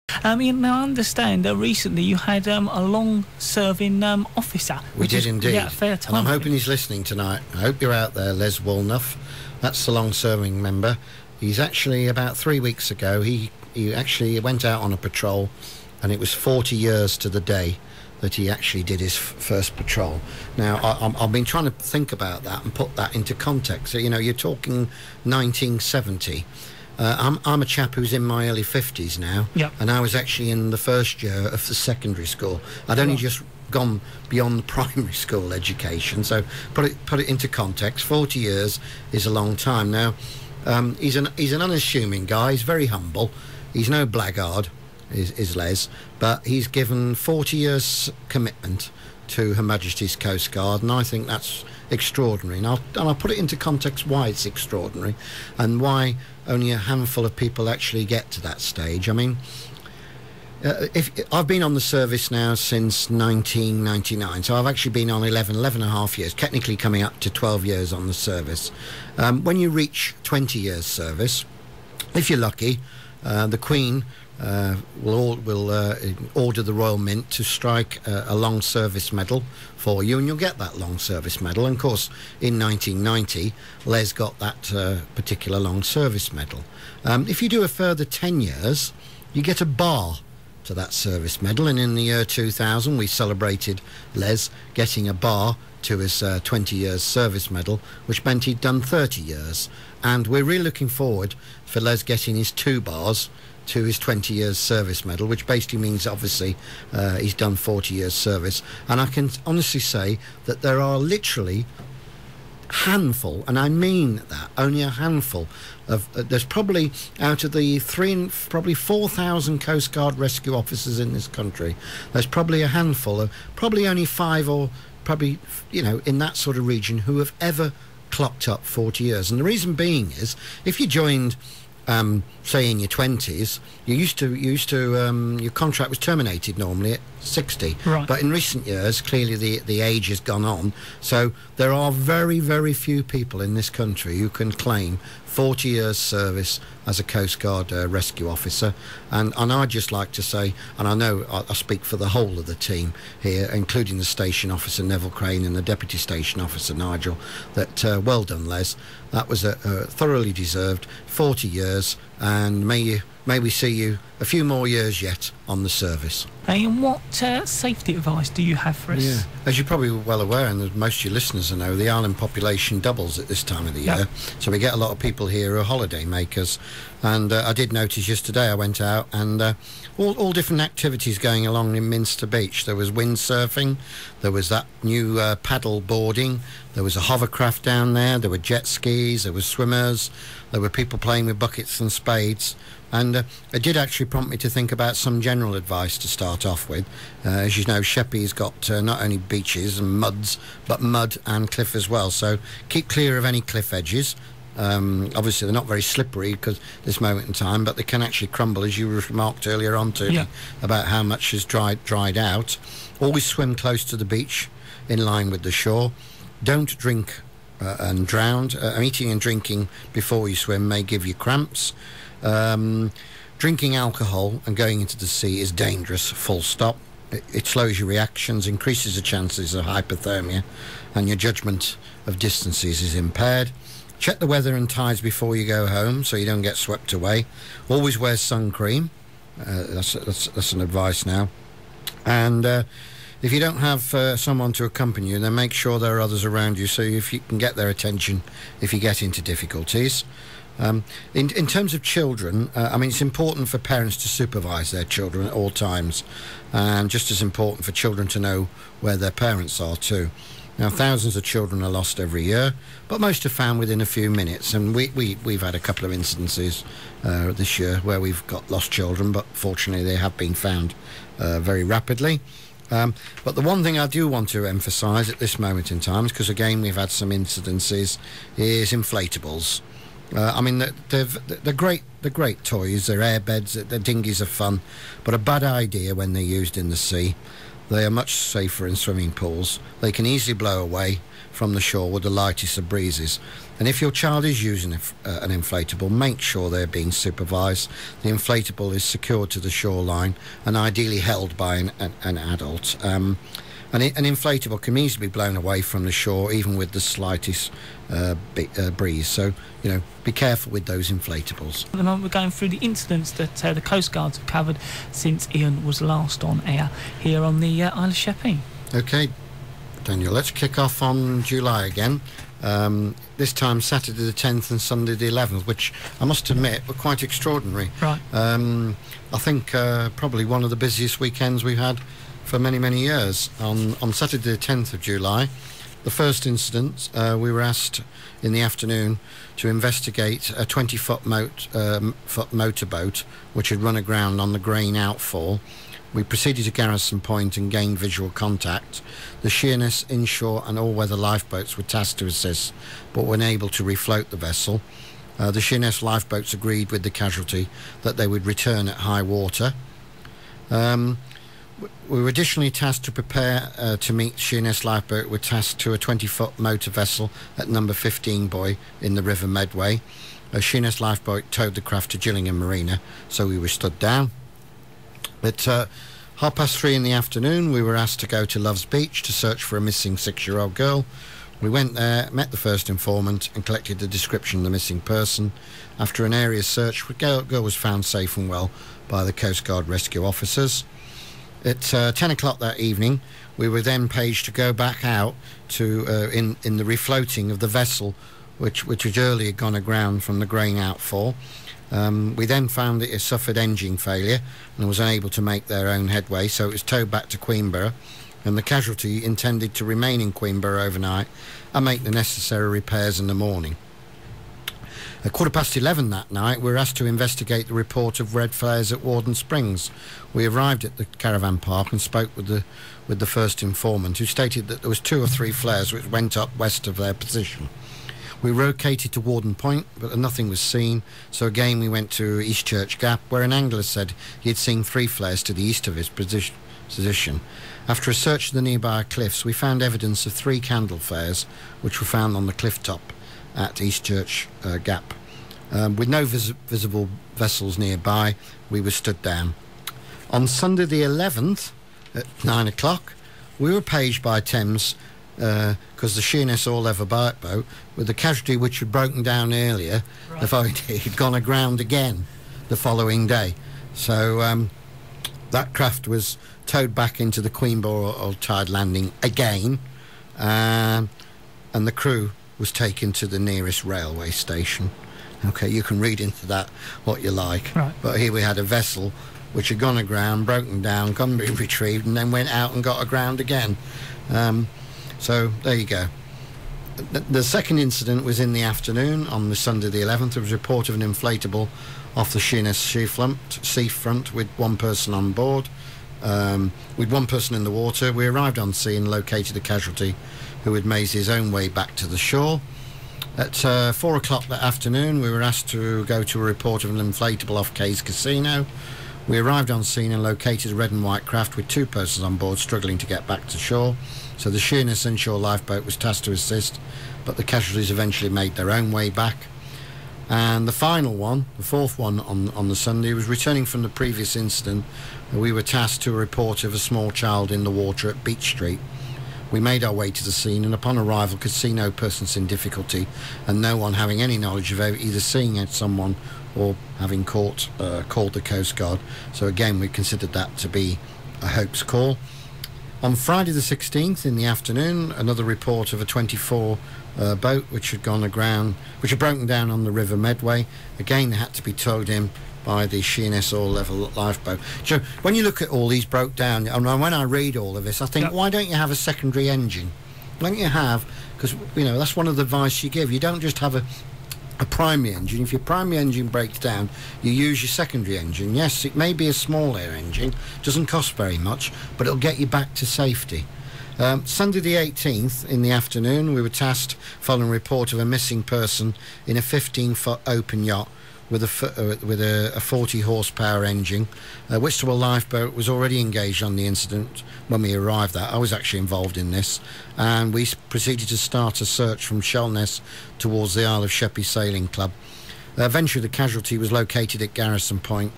Ian, now I understand that recently you had a long-serving officer. We did indeed. Yeah, fair time. And I'm hoping he's listening tonight. I hope you're out there, Les Walnuff. That's the long-serving member. He's actually, about 3 weeks ago, he actually went out on a patrol, and it was 40 years to the day that he actually did his first patrol. Now, I've been trying to think about that and put that into context. So, you know, you're talking 1970. I'm a chap who's in my early 50s now, yep. And I was actually in the first year of the secondary school. I'd only just gone beyond the primary school education, so put it into context. 40 years is a long time. Now, he's an unassuming guy. He's very humble. He's no blackguard, is Les, but he's given 40 years commitment to Her Majesty's Coastguard, and I think that's extraordinary. And I'll put it into context why it's extraordinary and why only a handful of people actually get to that stage. I mean, if I've been on the service now since 1999, so I've actually been on 11 and a half years, technically coming up to 12 years on the service. When you reach 20 years service, if you're lucky, the Queen will order the Royal Mint to strike a long service medal for you, and you'll get that long service medal. And of course, in 1990, Les got that particular long service medal. If you do a further 10 years, you get a bar to that service medal, and in the year 2000 we celebrated Les getting a bar to his 20 years service medal, which meant he'd done 30 years, and we're really looking forward for Les getting his 2 bars to his 20 years service medal, which basically means obviously he's done 40 years service. And I can honestly say that there are literally handful, and I mean that, only a handful of there's probably, out of the 4,000 Coast Guard rescue officers in this country, there's probably a handful of probably only 5 or probably, you know, in that sort of region, who have ever clocked up 40 years. And the reason being is, if you joined say in your 20s, your contract was terminated normally at 60. Right. But in recent years, clearly the age has gone on, so there are very, very few people in this country who can claim 40 years service as a Coast Guard rescue officer. And I'd just like to say, and I know I speak for the whole of the team here, including the station officer Neville Crane and the deputy station officer Nigel, that well done, Les. That was a thoroughly deserved 40 years, and may we see you a few more years yet on the service. And what safety advice do you have for us? Yeah. As you're probably well aware, and as most of your listeners know, the island population doubles at this time of the year. So we get a lot of people here who are holiday makers. And I did notice yesterday I went out, and all different activities going along in Minster Beach. There was windsurfing, there was that new paddle boarding, there was a hovercraft down there, there were jet skis, there were swimmers, there were people playing with buckets and spades. And it did actually prompt me to think about some general advice to start off with. As you know, Sheppey's got not only beaches and muds, but mud and cliff as well. So keep clear of any cliff edges. Obviously, they're not very slippery because this moment in time, but they can actually crumble, as you remarked earlier on to me, about how much has dried out. Always swim close to the beach, in line with the shore. Don't drink and drown. Eating and drinking before you swim may give you cramps. Drinking alcohol and going into the sea is dangerous, full stop. It slows your reactions, increases the chances of hypothermia, and your judgment of distances is impaired. Check the weather and tides before you go home so you don't get swept away. Always wear sun cream. That's an advice now. And if you don't have someone to accompany you, then make sure there are others around you so if you can get their attention if you get into difficulties. In terms of children, I mean, it's important for parents to supervise their children at all times, and just as important for children to know where their parents are too. Now, thousands of children are lost every year, but most are found within a few minutes, and we've had a couple of instances this year where we've got lost children, but fortunately they have been found very rapidly. But the one thing I do want to emphasise at this moment in time, because again we've had some incidences, is inflatables. I mean, they're great. They're great toys. They're airbeds. They're dinghies of fun, but a bad idea when they're used in the sea. They are much safer in swimming pools. They can easily blow away from the shore with the lightest of breezes. And if your child is using an inflatable, make sure they're being supervised. The inflatable is secured to the shoreline and ideally held by an adult. An inflatable can easily be blown away from the shore, even with the slightest breeze. So, be careful with those inflatables. At the moment, we're going through the incidents that the Coast Guards have covered since Ian was last on air here on the Isle of Sheppey. OK, Daniel, let's kick off on July again. This time Saturday the 10th and Sunday the 11th, which I must admit were quite extraordinary. Right. I think probably one of the busiest weekends we've had for many, many years. On Saturday the 10th of July, the first incident, we were asked in the afternoon to investigate a 20-foot motorboat which had run aground on the Grain outfall. We proceeded to Garrison Point and gained visual contact. The Sheerness, inshore and all-weather lifeboats were tasked to assist, but were unable to refloat the vessel. The Sheerness lifeboats agreed with the casualty that they would return at high water. We were additionally tasked to prepare to meet Sheerness lifeboat. Were tasked to a 20-foot motor vessel at number 15 buoy in the River Medway. A Sheerness lifeboat towed the craft to Gillingham Marina, so we were stood down. At 3:30 in the afternoon, we were asked to go to Love's Beach to search for a missing 6-year-old girl. We went there, met the first informant and collected the description of the missing person. After an area search, the girl was found safe and well by the Coast Guard rescue officers. At 10 o'clock that evening, we were then paged to go back out to in the refloating of the vessel which had earlier gone aground from the Grain outfall. We then found that it suffered engine failure and was unable to make their own headway, so it was towed back to Queenborough, and the casualty intended to remain in Queenborough overnight and make the necessary repairs in the morning. At 11:15 that night, we were asked to investigate the report of red flares at Warden Springs. We arrived at the caravan park and spoke with the first informant, who stated that there was 2 or 3 flares which went up west of their position. We located to Warden Point, but nothing was seen, so again we went to Eastchurch Gap, where an angler said he had seen 3 flares to the east of his position. After a search of the nearby cliffs, we found evidence of 3 candle flares, which were found on the cliff top at Eastchurch Gap. With no visible vessels nearby, we were stood down. On Sunday the 11th, at 9 o'clock, we were paged by Thames because the Sheerness all-leather boat, with the casualty which had broken down earlier, right, had gone aground again the following day. So that craft was towed back into the Queenborough Tide Landing again, and the crew was taken to the nearest railway station. Okay, you can read into that what you like. Right. But here we had a vessel which had gone aground, broken down, come be retrieved, and then went out and got aground again. So there you go. The second incident was in the afternoon on the Sunday the 11th. There was a report of an inflatable off the Sheerness seafront with 1 person on board, with 1 person in the water. We arrived on scene and located a casualty who had made his own way back to the shore. At 4 o'clock that afternoon, we were asked to go to a report of an inflatable off Cay's Casino. We arrived on scene and located a red and white craft with 2 persons on board struggling to get back to shore. So the Sheerness inshore lifeboat was tasked to assist, but the casualties eventually made their own way back. And the final one, the 4th one on the Sunday, was returning from the previous incident. We were tasked to a report of a small child in the water at Beach Street. We made our way to the scene and upon arrival could see no persons in difficulty and no one having any knowledge of either seeing someone or having called the Coast Guard. So again, we considered that to be a hoax call. On Friday the 16th in the afternoon, another report of a 24 boat which had gone aground, which had broken down on the River Medway. Again, they had to be towed in by the Sheerness all-level lifeboat. So when you look at all these broke down, and when I read all of this, I think, yep, why don't you have a secondary engine? Why don't you have, because that's one of the advice you give. You don't just have a primary engine. If your primary engine breaks down, you use your secondary engine. Yes, it may be a small air engine, doesn't cost very much, but it'll get you back to safety. Sunday the 18th in the afternoon, we were tasked following a report of a missing person in a 15-foot open yacht with a 40 horsepower engine. Whitstable Lifeboat was already engaged on the incident when we arrived there. I was actually involved in this, and we proceeded to start a search from Shelness towards the Isle of Sheppey Sailing Club. Eventually the casualty was located at Garrison Point,